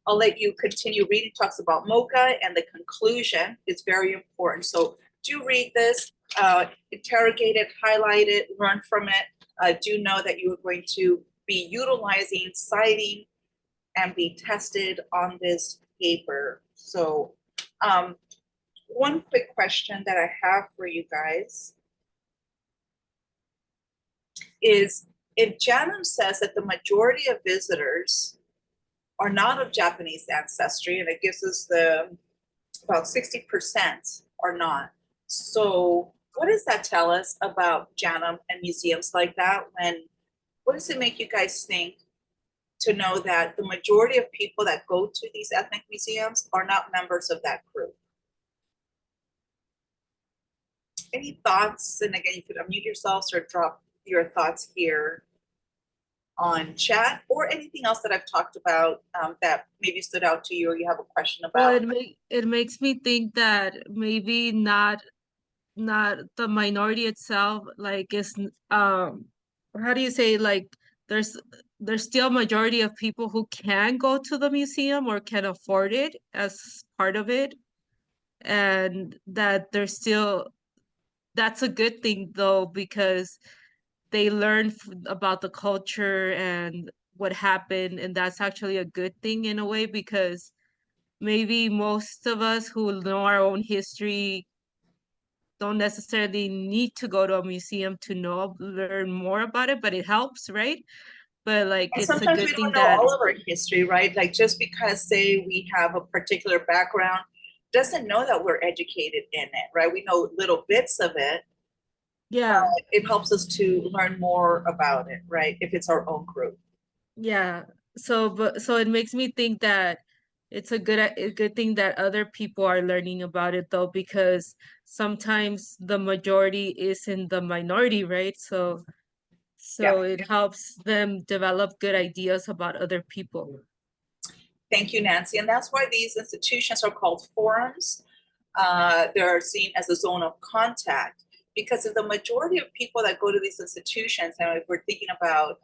I'll let you continue reading. It talks about MoCA, and the conclusion is very important. So do read this, interrogate it, highlight it, learn from it. Do know that you are going to be utilizing, citing, and be tested on this paper. So one quick question that I have for you guys is, if JANM says that the majority of visitors are not of Japanese ancestry, and it gives us the about 60% are not. So what does that tell us about JANM and museums like that? What does it make you guys think to know that the majority of people that go to these ethnic museums are not members of that group? Any thoughts? And again, you could unmute yourselves or drop your thoughts here on chat, or anything else that I've talked about that maybe stood out to you or you have a question about. Well, it makes me think that maybe not the minority itself, like is how do you say, like there's still a majority of people who can go to the museum or can afford it as part of it, and that there's still, that's a good thing though, because they learn about the culture and what happened, and that's actually a good thing in a way, because maybe most of us who know our own history don't necessarily need to go to a museum to learn more about it, but it helps, right? But like And it's a sometimes good we thing don't know that, all of our history, right? Like just because, say, we have a particular background doesn't know that we're educated in it, right? We know little bits of it. yeah, It helps us to learn more about it, right? If it's our own group. yeah. So it makes me think that it's a good thing that other people are learning about it though, because sometimes the majority is in the minority, right? Yeah. So it helps them develop good ideas about other people. Thank you, Nancy. And that's why these institutions are called forums. They're seen as a zone of contact, because if the majority of people that go to these institutions, and if we're thinking about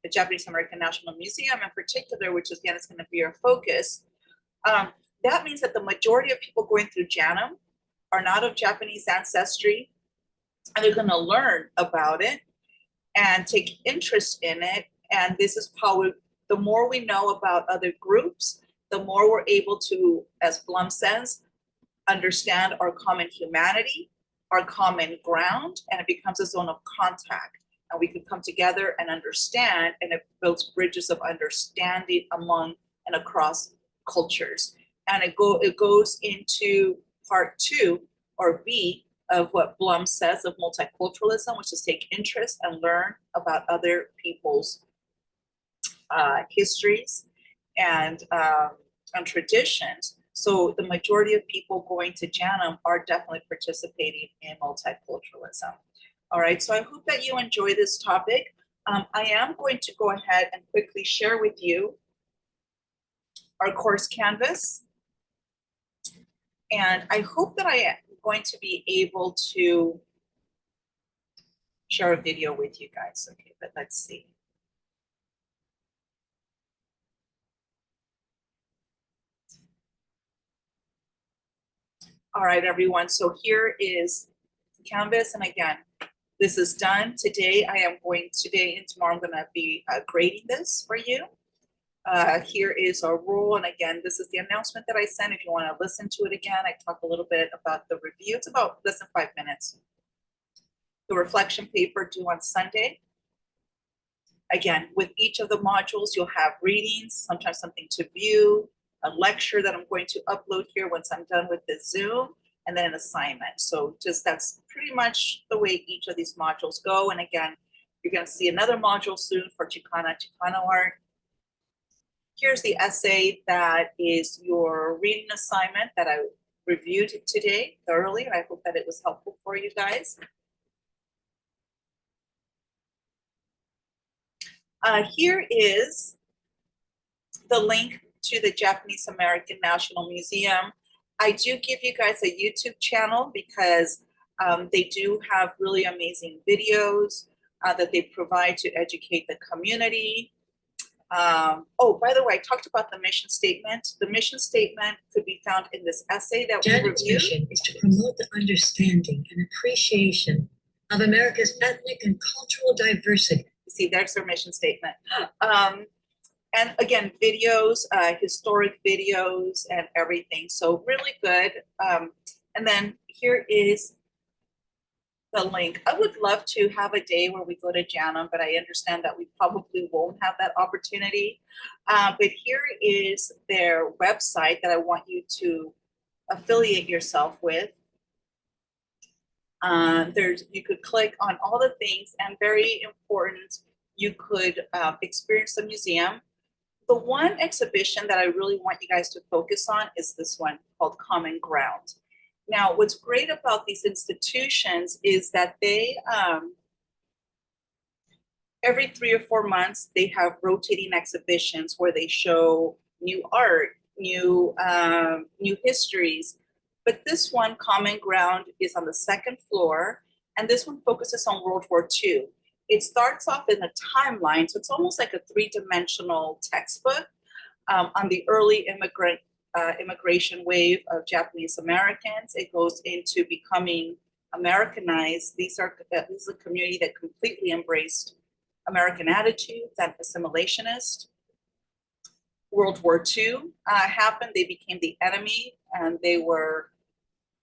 the Japanese American National Museum in particular, which again is going to be our focus, that means that the majority of people going through JANM are not of Japanese ancestry, and they're going to learn about it and take interest in it. And this is how the more we know about other groups, the more we're able to, as Blum says, understand our common humanity our common ground, and it becomes a zone of contact. And we can come together and understand, and it builds bridges of understanding among and across cultures. And it goes into part 2 or B of what Blum says of multiculturalism, which is take interest and learn about other people's histories and traditions. So the majority of people going to JANM are definitely participating in multiculturalism. All right, so I hope that you enjoy this topic. I am going to go ahead and quickly share with you our course canvas. And I hope that I am going to be able to share a video with you guys. Okay, but let's see. All right, everyone. So here is the canvas. And again, this is done today. Today and tomorrow, I'm going to be grading this for you. Here is our rule. And again, this is the announcement that I sent. If you want to listen to it again, I talk a little bit about the review. It's about less than 5 minutes. The reflection paper due on Sunday. Again, with each of the modules, you'll have readings, sometimes something to view, a lecture that I'm going to upload here once I'm done with the Zoom, and then an assignment. So just that's pretty much the way each of these modules go. And again, you're going to see another module soon for Chicano art. Here's the essay that is your reading assignment that I reviewed today thoroughly, and I hope that it was helpful for you guys. Here is the link to the Japanese American National Museum. I do give you guys a YouTube channel because they do have really amazing videos that they provide to educate the community. Oh, by the way, I talked about the mission statement. The mission statement could be found in this essay that we reviewed. JANM's mission is to promote the understanding and appreciation of America's ethnic and cultural diversity. See, there's their mission statement. And again, videos, historic videos and everything. So really good. And then here is the link. I would love to have a day where we go to JANM, but I understand that we probably won't have that opportunity. But here is their website that I want you to affiliate yourself with. You could click on all the things, and very important, you could experience the museum. The one exhibition that I really want you guys to focus on is this one called Common Ground. Now, what's great about these institutions is that they, every 3 or 4 months, they have rotating exhibitions where they show new art, new histories. But this one, Common Ground, is on the 2nd floor, and this one focuses on World War II. It starts off in a timeline, so it's almost like a 3-dimensional textbook on the early immigration wave of Japanese Americans. It goes into becoming Americanized. This is a community that completely embraced American attitudes and assimilationist. World War II happened. They became the enemy, and they were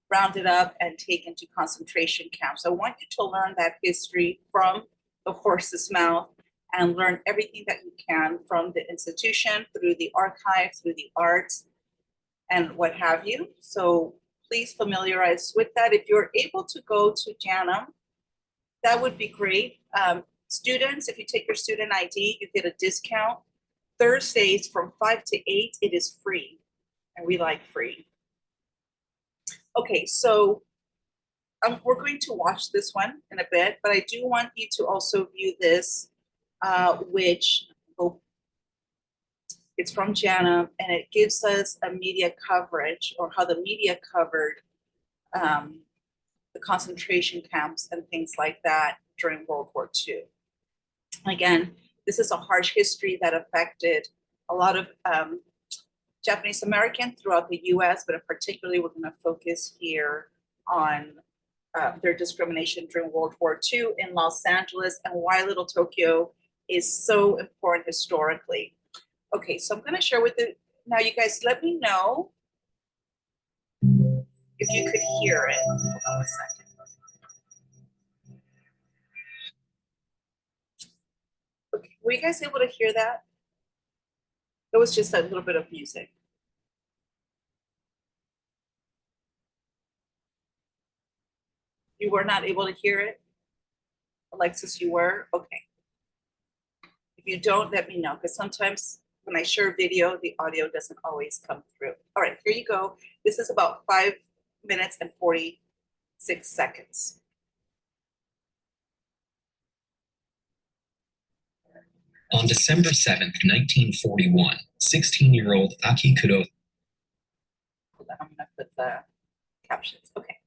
rounded up and taken to concentration camps. I want you to learn that history from the horse's mouth and learn everything that you can from the institution, through the archive, through the arts, and what have you. So please familiarize with that. If you're able to go to JANM, that would be great. Students, if you take your student ID, you get a discount. Thursdays from 5 to 8, it is free, and we like free. Okay, so we're going to watch this one in a bit, but I do want you to also view this, which it's from JANM, and it gives us a media coverage, or how the media covered the concentration camps and things like that during World War II. Again, this is a harsh history that affected a lot of Japanese Americans throughout the US, but particularly we're going to focus here on their discrimination during World War II in Los Angeles, and why Little Tokyo is so important historically. Okay, so I'm going to share with you now. You guys, let me know if you could hear it. Hold on a second. Okay, were you guys able to hear that? It was just a little bit of music. You were not able to hear it? Alexis, you were? Okay. If you don't, let me know, because sometimes when I share video, the audio doesn't always come through. All right, here you go. This is about 5 minutes and 46 seconds. On December 7th, 1941, 16-year-old Aki Kudo. Hold on, I'm gonna put the captions. Okay.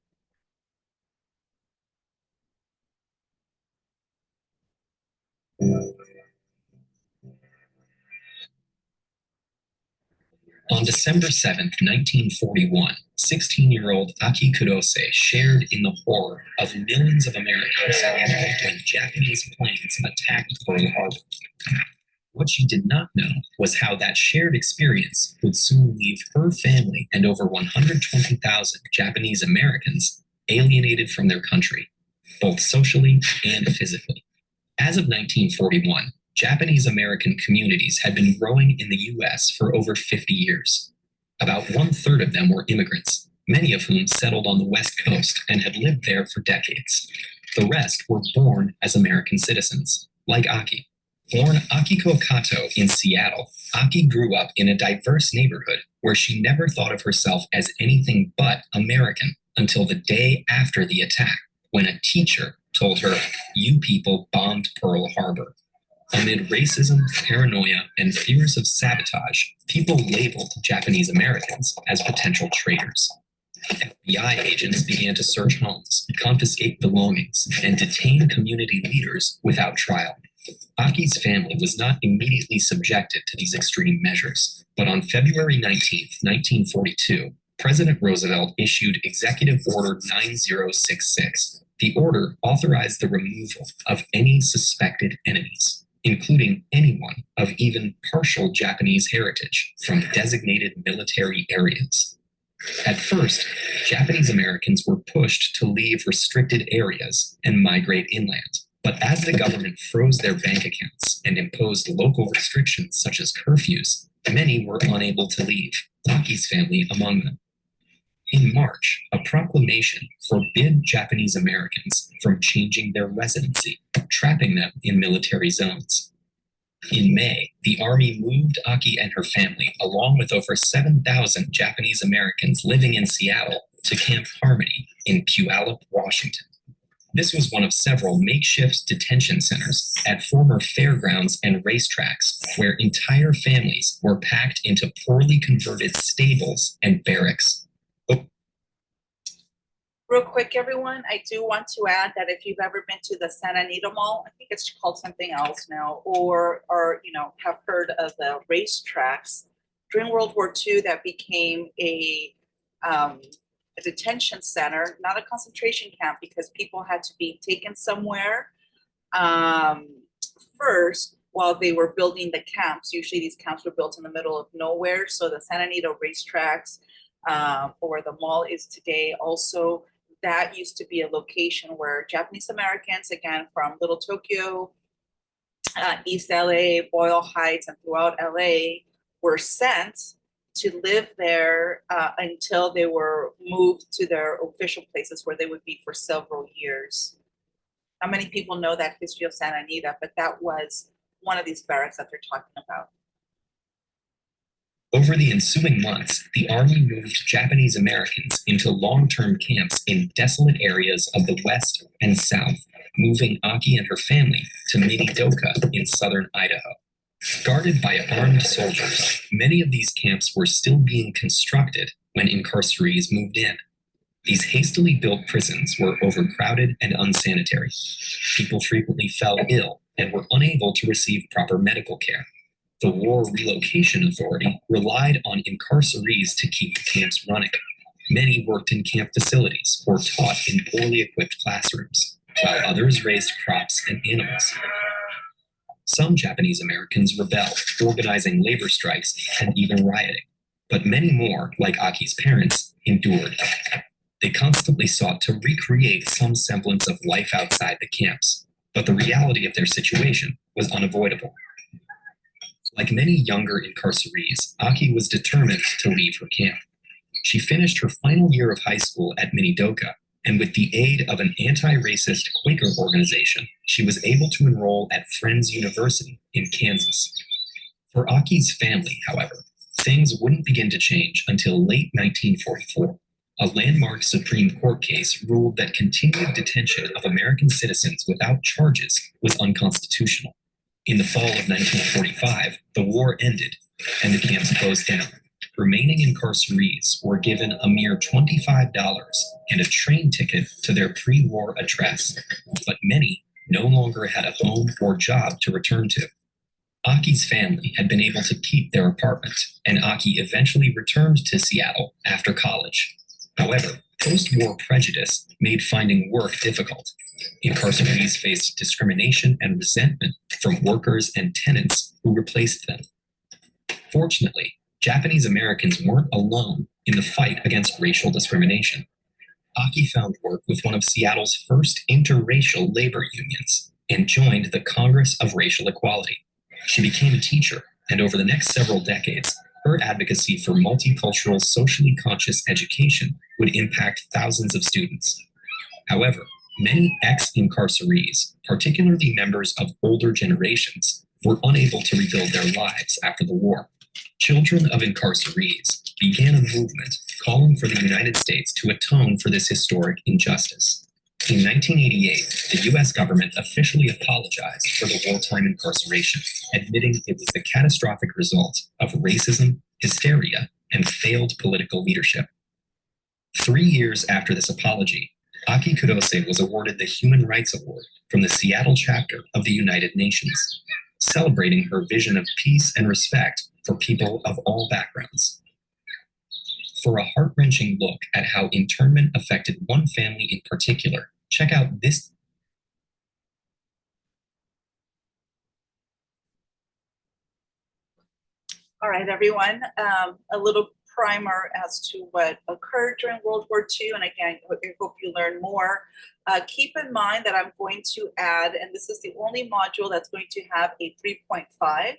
On December 7th, 1941, 16-year-old Aki Kurose shared in the horror of millions of Americans when Japanese planes attacked Pearl Harbor. What she did not know was how that shared experience would soon leave her family and over 120,000 Japanese Americans alienated from their country, both socially and physically. As of 1941, Japanese American communities had been growing in the US for over 50 years. About 1/3 of them were immigrants, many of whom settled on the West Coast and had lived there for decades. The rest were born as American citizens, like Aki. Born Akiko Kato in Seattle, Aki grew up in a diverse neighborhood where she never thought of herself as anything but American until the day after the attack, when a teacher told her, "You people bombed Pearl Harbor." Amid racism, paranoia, and fears of sabotage, people labeled Japanese Americans as potential traitors. FBI agents began to search homes, confiscate belongings, and detain community leaders without trial. Aki's family was not immediately subjected to these extreme measures, but on February 19th, 1942, President Roosevelt issued Executive Order 9066. The order authorized the removal of any suspected enemies, including anyone of even partial Japanese heritage, from designated military areas. At first, Japanese Americans were pushed to leave restricted areas and migrate inland. But as the government froze their bank accounts and imposed local restrictions such as curfews, many were unable to leave, Aki's family among them. In March, a proclamation forbid Japanese Americans from changing their residency, trapping them in military zones. In May, the Army moved Aki and her family, along with over 7,000 Japanese Americans living in Seattle, to Camp Harmony in Puyallup, Washington. This was one of several makeshift detention centers at former fairgrounds and racetracks, where entire families were packed into poorly converted stables and barracks. Real quick, everyone, I do want to add that if you've ever been to the Santa Anita Mall, I think it's called something else now, or have heard of the racetracks, during World War II, that became a detention center, not a concentration camp, because people had to be taken somewhere first while they were building the camps. Usually these camps were built in the middle of nowhere. So the Santa Anita racetracks, or the mall is today, also that used to be a location where Japanese Americans, again, from Little Tokyo, East LA, Boyle Heights, and throughout LA, were sent to live there until they were moved to their official places where they would be for several years. Not many people know that history of Santa Anita, but that was one of these barracks that they're talking about. Over the ensuing months, the Army moved Japanese Americans into long-term camps in desolate areas of the West and South, moving Aki and her family to Minidoka in southern Idaho. Guarded by armed soldiers, many of these camps were still being constructed when incarcerees moved in. These hastily built prisons were overcrowded and unsanitary. People frequently fell ill and were unable to receive proper medical care. The War Relocation Authority relied on incarcerees to keep the camps running. Many worked in camp facilities or taught in poorly equipped classrooms, while others raised crops and animals. Some Japanese Americans rebelled, organizing labor strikes and even rioting. But many more, like Aki's parents, endured. They constantly sought to recreate some semblance of life outside the camps. but the reality of their situation was unavoidable. Like many younger incarcerees, Aki was determined to leave her camp. She finished her final year of high school at Minidoka, and with the aid of an anti-racist Quaker organization, she was able to enroll at Friends University in Kansas. For Aki's family, however, things wouldn't begin to change until late 1944. A landmark Supreme Court case ruled that continued detention of American citizens without charges was unconstitutional. In the fall of 1945, the war ended and the camps closed down. Remaining incarcerees were given a mere $25 and a train ticket to their pre-war address, but many no longer had a home or job to return to. Aki's family had been able to keep their apartment, and Aki eventually returned to Seattle after college. However, post-war prejudice made finding work difficult. Incarcerees faced discrimination and resentment from workers and tenants who replaced them. Fortunately, Japanese Americans weren't alone in the fight against racial discrimination. Aki found work with one of Seattle's first interracial labor unions and joined the Congress of Racial Equality. She became a teacher, and over the next several decades, her advocacy for multicultural, socially conscious education would impact thousands of students. However, many ex-incarcerees, particularly members of older generations, were unable to rebuild their lives after the war. Children of incarcerees began a movement calling for the United States to atone for this historic injustice. In 1988, the U.S. government officially apologized for the wartime incarceration, admitting it was the catastrophic result of racism, hysteria, and failed political leadership. 3 years after this apology, Aki Kurose was awarded the Human Rights Award from the Seattle chapter of the United Nations, celebrating her vision of peace and respect for people of all backgrounds. For a heart-wrenching look at how internment affected one family in particular, check out this. All right, everyone, a little primer as to what occurred during World War II. And again, I hope you learn more. Keep in mind that I'm going to add, and this is the only module that's going to have a 3.5,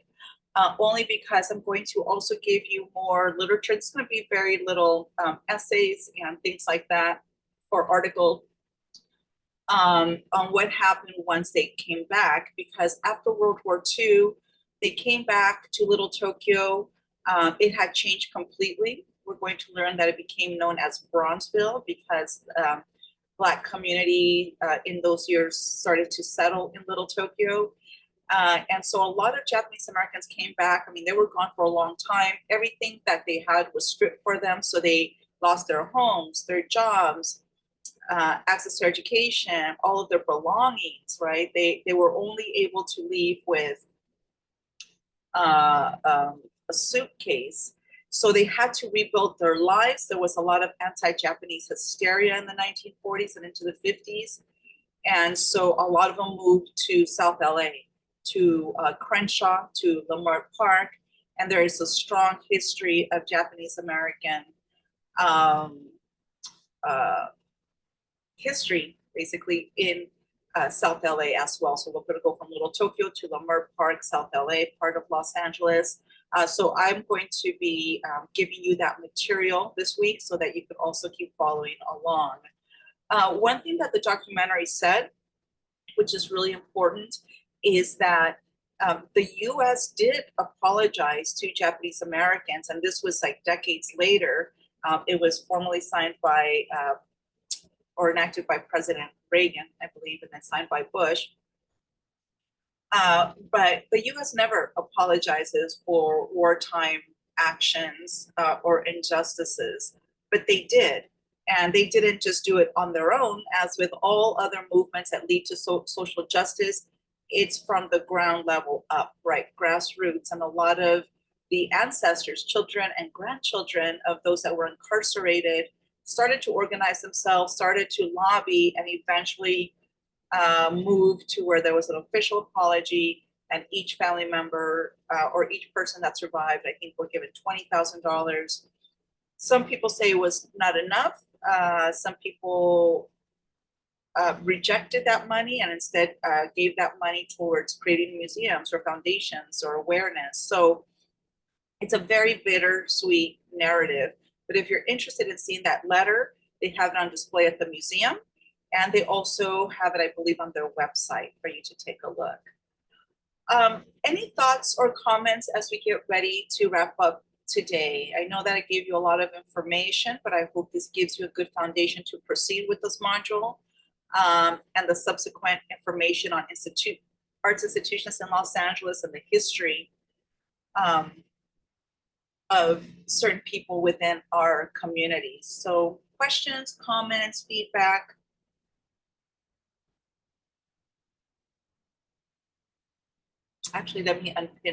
only because I'm going to also give you more literature. It's going to be very little essays and things like that, or article on what happened once they came back, because after World War II, they came back to Little Tokyo. It had changed completely. We're going to learn that it became known as Bronzeville because Black community in those years started to settle in Little Tokyo. And so a lot of Japanese Americans came back. I mean, they were gone for a long time. Everything that they had was stripped for them. So they lost their homes, their jobs, access to education, all of their belongings, right? They were only able to leave with a suitcase. So they had to rebuild their lives. There was a lot of anti-Japanese hysteria in the 1940s and into the 50s. And so a lot of them moved to South LA, to Crenshaw, to Lamar Park. And there is a strong history of Japanese American history, basically, in South LA as well. So we're going to go from Little Tokyo to Lamar Park, South LA, part of Los Angeles. So I'm going to be giving you that material this week so that you can also keep following along. One thing that the documentary said, which is really important, is that the US did apologize to Japanese Americans, and this was like decades later. It was formally signed by, or enacted by President Reagan, I believe, and then signed by Bush. But the US never apologizes for wartime actions or injustices, but they did. And they didn't just do it on their own. As with all other movements that lead to social justice, it's from the ground level up, right? Grassroots. And a lot of the ancestors, children and grandchildren of those that were incarcerated started to organize themselves, started to lobby, and eventually moved to where there was an official apology, and each family member or each person that survived, I think, were given $20,000. Some people say it was not enough. Some people rejected that money and instead gave that money towards creating museums or foundations or awareness. So it's a very bittersweet narrative. But if you're interested in seeing that letter, they have it on display at the museum. And they also have it, I believe, on their website for you to take a look. Any thoughts or comments as we get ready to wrap up today? I know that I gave you a lot of information, but I hope this gives you a good foundation to proceed with this module and the subsequent information on arts institutions in Los Angeles and the history of certain people within our communities. So questions, comments, feedback? Actually, let me unpin